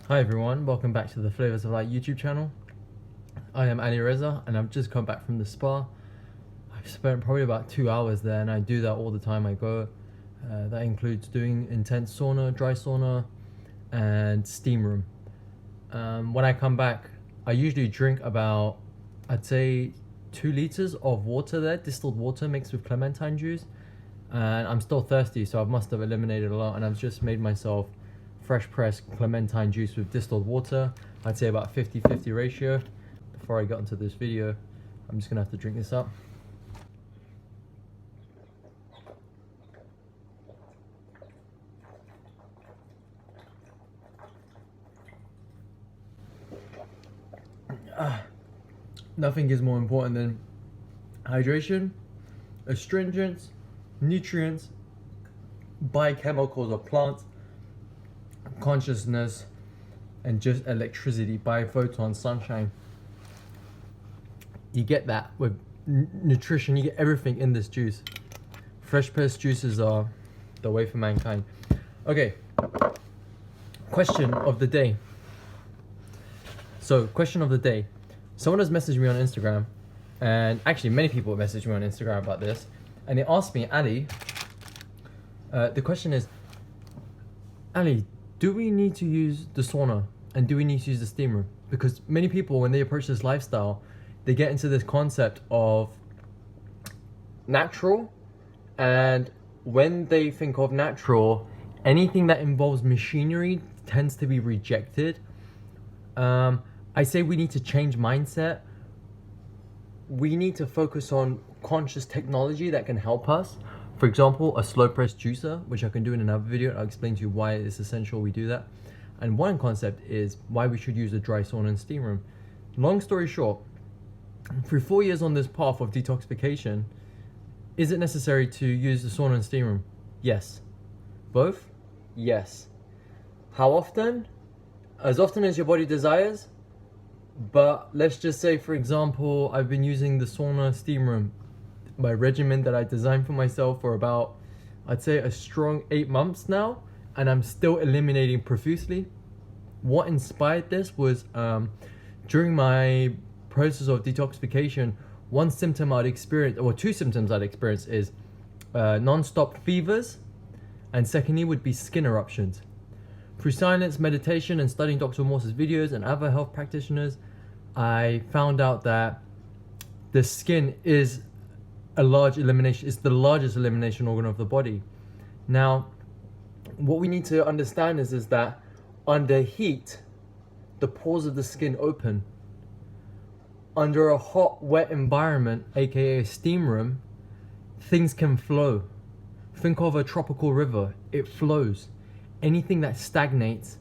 Hi everyone, welcome back to the Flavours of Light YouTube channel. I am Ali Reza and I've just come back from the spa. I've spent probably about 2 hours there and I do that all the time I go. That includes doing intense sauna, dry sauna and steam room. When I come back, I usually drink about, I'd say 2 liters of water there, distilled water mixed with clementine juice. And I'm still thirsty, so I must have eliminated a lot, and I've just made myself fresh pressed clementine juice with distilled water. I'd say about 50-50 ratio. Before I got into this video, I'm just gonna have to drink this up. Nothing is more important than hydration, astringents, nutrients, biochemicals of plants, consciousness, and just electricity, biophotons, sunshine. You get that with nutrition, you get everything in this juice. Fresh pressed juices are the way for mankind. Okay, question of the day. So, question of the day. Someone has messaged me on Instagram, and actually many people have messaged me on Instagram about this, and they asked me, Ali, the question is, Ali, do we need to use the sauna and do we need to use the steam room? Because many people, when they approach this lifestyle, they get into this concept of natural, and when they think of natural, anything that involves machinery tends to be rejected. I say we need to change mindset. We need to focus on conscious technology that can help us. For example, a slow press juicer, which I can do in another video. I'll explain to you why it's essential we do that. And one concept is why we should use a dry sauna and steam room. Long story short, through 4 years on this path of detoxification, is it necessary to use the sauna and steam room? Yes. Both? Yes. How often? As often as your body desires. But let's just say, for example, I've been using the sauna steam room, my regimen that I designed for myself, for about, I'd say a strong 8 months now, and I'm still eliminating profusely. What inspired this was during my process of detoxification, one symptom I'd experienced, or 2 symptoms I'd experienced, is non-stop fevers, and secondly would be skin eruptions. Through silence, meditation, and studying Dr. Morse's videos and other health practitioners, I found out that the skin is a large elimination. It's the largest elimination organ of the body. Now, what we need to understand is that under heat, the pores of the skin open. Under a hot, wet environment, aka a steam room, things can flow. Think of a tropical river. It flows. Anything that stagnates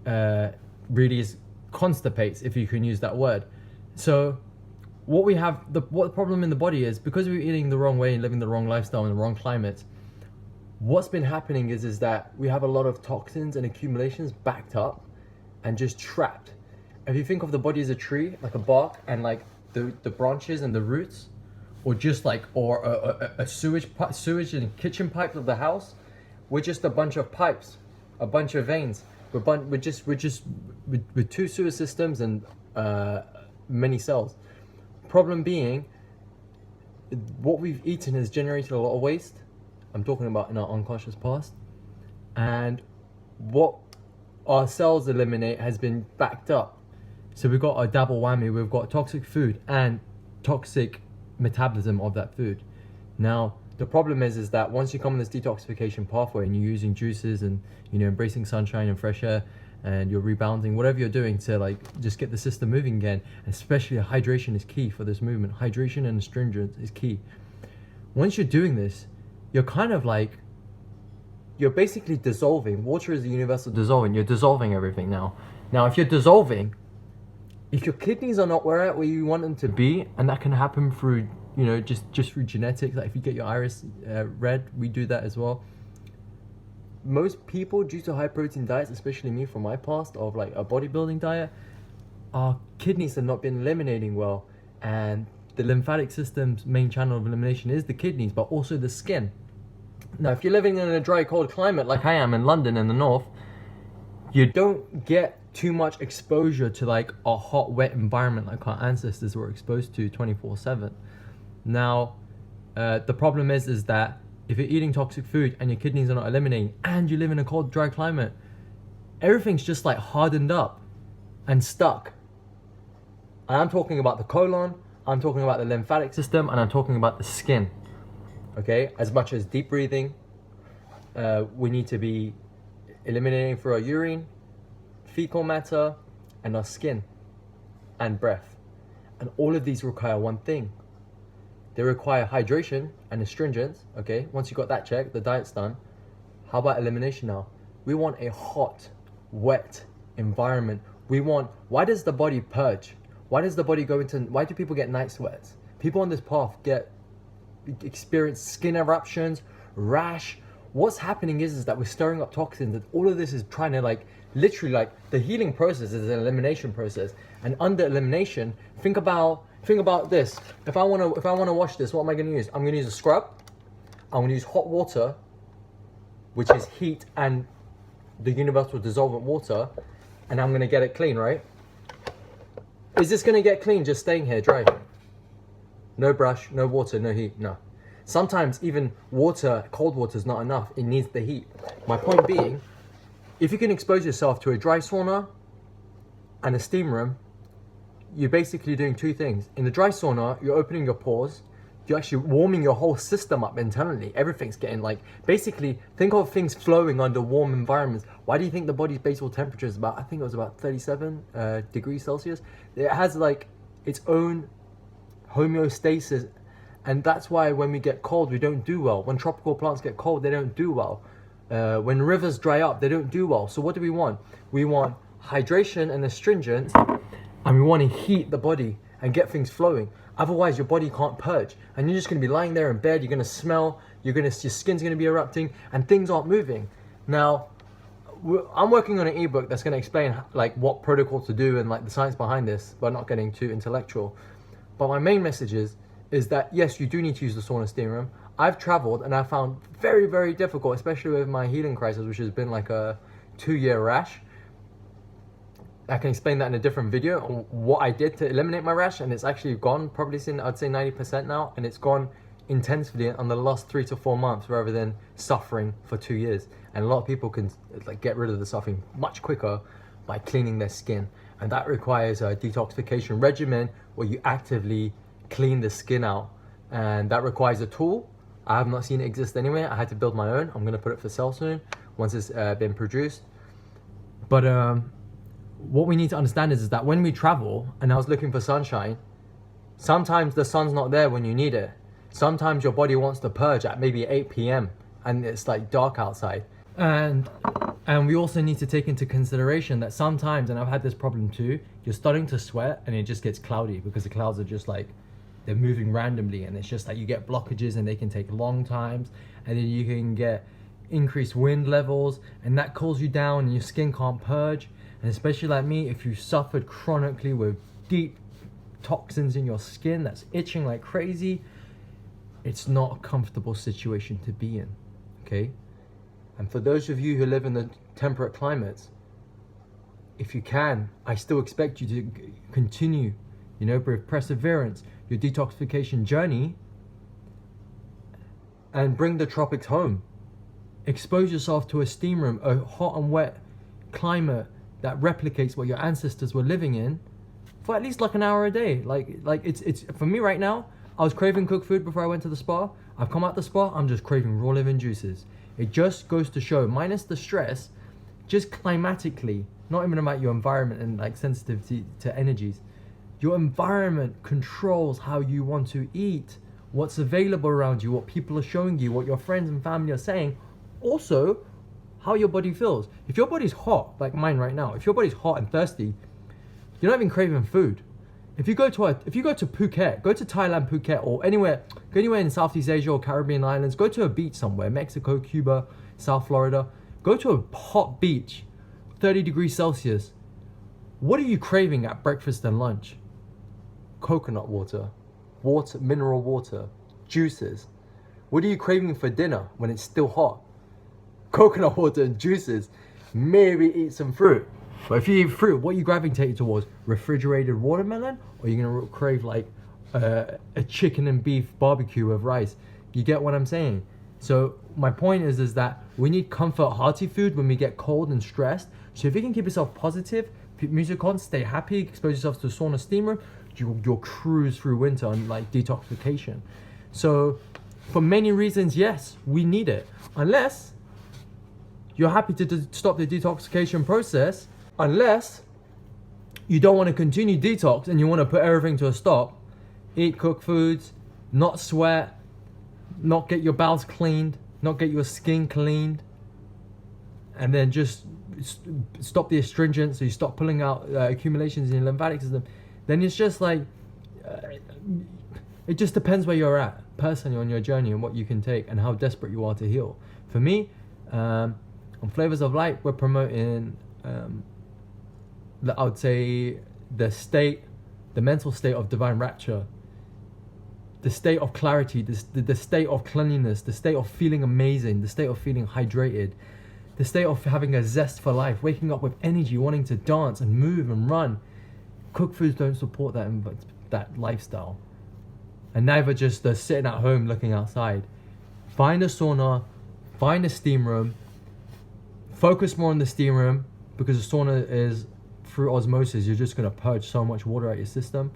really constipates, if you can use that word. So what the problem in the body is, because we're eating the wrong way and living the wrong lifestyle in the wrong climate, what's been happening is that we have a lot of toxins and accumulations backed up and just trapped. If you think of the body as a tree, like a bark, and like the branches and the roots, or just like, or a sewage and kitchen pipe of the house, we're just a bunch of pipes, a bunch of veins. We're just with 2 sewer systems and many cells. Problem being, what we've eaten has generated a lot of waste. I'm talking about in our unconscious past, and what our cells eliminate has been backed up. So we've got a double whammy. We've got toxic food and toxic metabolism of that food. Now, the problem is that once you come on this detoxification pathway and you're using juices and, you know, embracing sunshine and fresh air, and you're rebounding, whatever you're doing to like just get the system moving again, especially hydration is key for this movement. Hydration and astringent is key. Once you're doing this, you're kind of like, you're basically dissolving. Water is the universal dissolving. You're dissolving everything now. Now, if you're dissolving, if your kidneys are not where you want them to be, and that can happen through, you know, just through genetics. Like if you get your iris red, we do that as well. Most people, due to high protein diets, especially me from my past of like a bodybuilding diet, our kidneys have not been eliminating well, and the lymphatic system's main channel of elimination is the kidneys, but also the skin. Now, if you're living in a dry, cold climate like I am in London in the north, you don't get too much exposure to like a hot, wet environment like our ancestors were exposed to 24/7. Now, the problem is that if you're eating toxic food and your kidneys are not eliminating, and you live in a cold, dry climate, everything's just like hardened up and stuck. And I'm talking about the colon, I'm talking about the lymphatic system, and I'm talking about the skin. Okay, as much as deep breathing, we need to be eliminating through our urine, fecal matter, and our skin and breath. And all of these require one thing. They require hydration and astringents. Okay, once you got that checked, the diet's done. How about elimination now? We want a hot, wet environment. Why does the body purge? Why does the body why do people get night sweats? People on this path experience skin eruptions, rash. What's happening is that we're stirring up toxins, and all of this is trying to literally the healing process is an elimination process. And under elimination, think about this. If I wanna wash this, what am I gonna use? I'm gonna use a scrub. I'm gonna use hot water, which is heat and the universal dissolvent water, and I'm gonna get it clean, right? Is this gonna get clean just staying here dry? No brush, no water, no heat, no. Sometimes even cold water is not enough. It needs the heat. My point being, if you can expose yourself to a dry sauna and a steam room, you're basically doing two things. In the dry sauna, you're opening your pores. You're actually warming your whole system up internally. Everything's getting basically think of things flowing under warm environments. Why do you think the body's basal temperature is I think it was about 37 degrees Celsius? It has its own homeostasis, and that's why when we get cold, we don't do well. When tropical plants get cold, they don't do well. When rivers dry up, they don't do well. So what do we want? We want hydration and astringents, and we want to heat the body and get things flowing. Otherwise, your body can't purge, and you're just going to be lying there in bed. You're going to smell. Your skin's going to be erupting, and things aren't moving. Now, I'm working on an ebook that's going to explain what protocol to do and the science behind this, but not getting too intellectual. But my main message is that yes, you do need to use the sauna steam room. I've traveled and I found very, very difficult, especially with my healing crisis, which has been a 2-year rash. I can explain that in a different video on what I did to eliminate my rash, and it's actually gone probably I'd say 90% now, and it's gone intensively on the last 3 to 4 months rather than suffering for 2 years. And a lot of people can get rid of the suffering much quicker by cleaning their skin, and that requires a detoxification regimen where you actively clean the skin out, and that requires a tool. I have not seen it exist anywhere. I had to build my own. I'm gonna put it for sale soon once it's been produced. But what we need to understand is that when we travel, and I was looking for sunshine, sometimes the sun's not there when you need it. Sometimes your body wants to purge at maybe 8 p.m. and it's dark outside. And we also need to take into consideration that sometimes, and I've had this problem too, you're starting to sweat and it just gets cloudy because the clouds are just they're moving randomly, and it's just you get blockages and they can take long times, and then you can get increased wind levels, and that cools you down and your skin can't purge. And especially like me, if you suffered chronically with deep toxins in your skin that's itching like crazy, it's not a comfortable situation to be in, okay? And for those of you who live in the temperate climates, if you can, I still expect you to continue, with perseverance, your detoxification journey, and bring the tropics home. Expose yourself to a steam room, a hot and wet climate that replicates what your ancestors were living in, for at least an hour a day. It's for me right now. I was craving cooked food before I went to the spa. I've come out the spa, I'm just craving raw living juices. It just goes to show, minus the stress, just climatically, not even about your environment and sensitivity to energies. Your environment controls how you want to eat, what's available around you, what people are showing you, what your friends and family are saying. Also, how your body feels. If your body's hot, like mine right now, if your body's hot and thirsty, you're not even craving food. If you go to Phuket, go to Thailand, Phuket, or anywhere in Southeast Asia or Caribbean islands, go to a beach somewhere, Mexico, Cuba, South Florida, go to a hot beach, 30 degrees Celsius. What are you craving at breakfast and lunch? Coconut water, mineral water, juices. What are you craving for dinner when it's still hot? Coconut water and juices. maybe eat some fruit. But if you eat fruit, what are you gravitating towards? Refrigerated watermelon? Or are you going to crave like a chicken and beef barbecue with rice? You get what I'm saying? So my point is that we need comfort, hearty food when we get cold and stressed. So if you can keep yourself positive, keep music on, stay happy, expose yourself to the sauna steam room, you'll cruise through winter on like detoxification. So for many reasons, yes, we need it. Unless you're happy to stop the detoxification process, unless you don't want to continue detox and you want to put everything to a stop, eat cooked foods, not sweat, not get your bowels cleaned, not get your skin cleaned, and then just stop the astringent, so you stop pulling out accumulations in your lymphatic system, then it's just like, it just depends where you're at personally on your journey and what you can take and how desperate you are to heal. For me, on Flavours of Light, we're promoting, I would say, the mental state of divine rapture, the state of clarity, the state of cleanliness, the state of feeling amazing, the state of feeling hydrated, the state of having a zest for life, waking up with energy, wanting to dance and move and run. Cooked foods don't support that lifestyle. And neither just sitting at home looking outside. Find a sauna, find a steam room, focus more on the steam room, because the sauna is, through osmosis, you're just going to purge so much water out your system.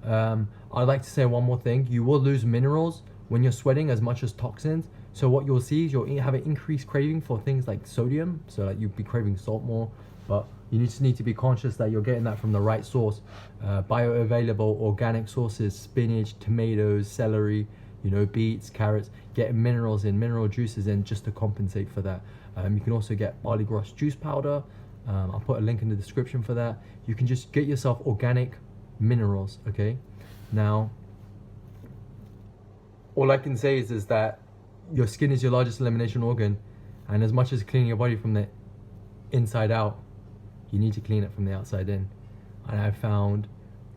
I'd like to say one more thing. You will lose minerals when you're sweating as much as toxins. So what you'll see is you'll have an increased craving for things like sodium. So like you'll be craving salt more, but you just need to be conscious that you're getting that from the right source. Bioavailable organic sources, spinach, tomatoes, celery, beets, carrots, getting minerals in, mineral juices in, just to compensate for that. You can also get barley grass juice powder. I'll put a link in the description for that. You can just get yourself organic minerals, okay? Now, all I can say is that your skin is your largest elimination organ, and as much as cleaning your body from the inside out, you need to clean it from the outside in. And I found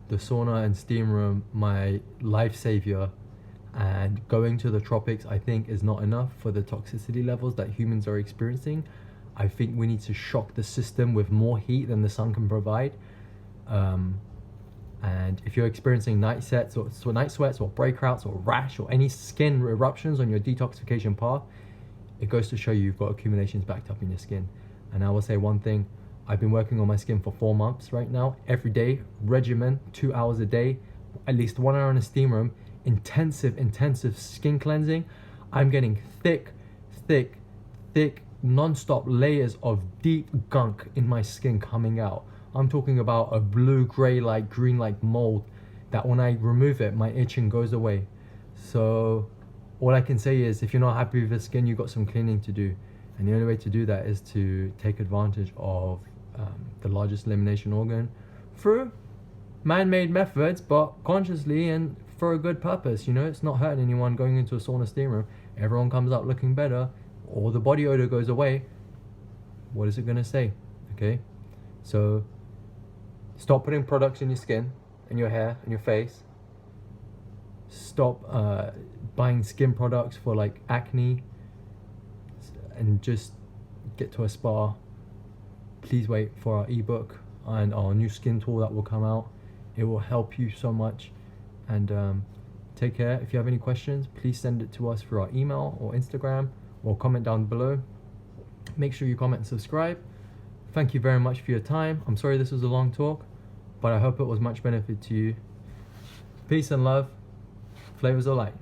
the sauna and steam room my life savior, and going to the tropics, I think, is not enough for the toxicity levels that humans are experiencing. I think we need to shock the system with more heat than the sun can provide. And if you're experiencing night sweats or breakouts or rash or any skin eruptions on your detoxification path, it goes to show you've got accumulations backed up in your skin. And I will say one thing, I've been working on my skin for 4 months right now, every day, regimen, 2 hours a day, at least 1 hour in a steam room, intensive skin cleansing. I'm getting thick, non-stop layers of deep gunk in my skin coming out. I'm talking about a blue, grey, like green, like mold, that when I remove it, my itching goes away. So all I can say is, if you're not happy with your skin, you've got some cleaning to do. And the only way to do that is to take advantage of the largest elimination organ through man-made methods, but consciously and for a good purpose. It's not hurting anyone going into a sauna steam room. Everyone comes out looking better. All the body odor goes away. What is it going to say? Okay? So stop putting products in your skin and your hair and your face. Stop buying skin products for like acne, and just get to a spa. Please wait for our ebook and our new skin tool that will come out. It will help you so much. And take care. If you have any questions, please send it to us through our email or Instagram, or comment down below. Make sure you comment and subscribe. Thank you very much for your time. I'm sorry this was a long talk, but I hope it was much benefit to you. Peace and love. Flavours of Light.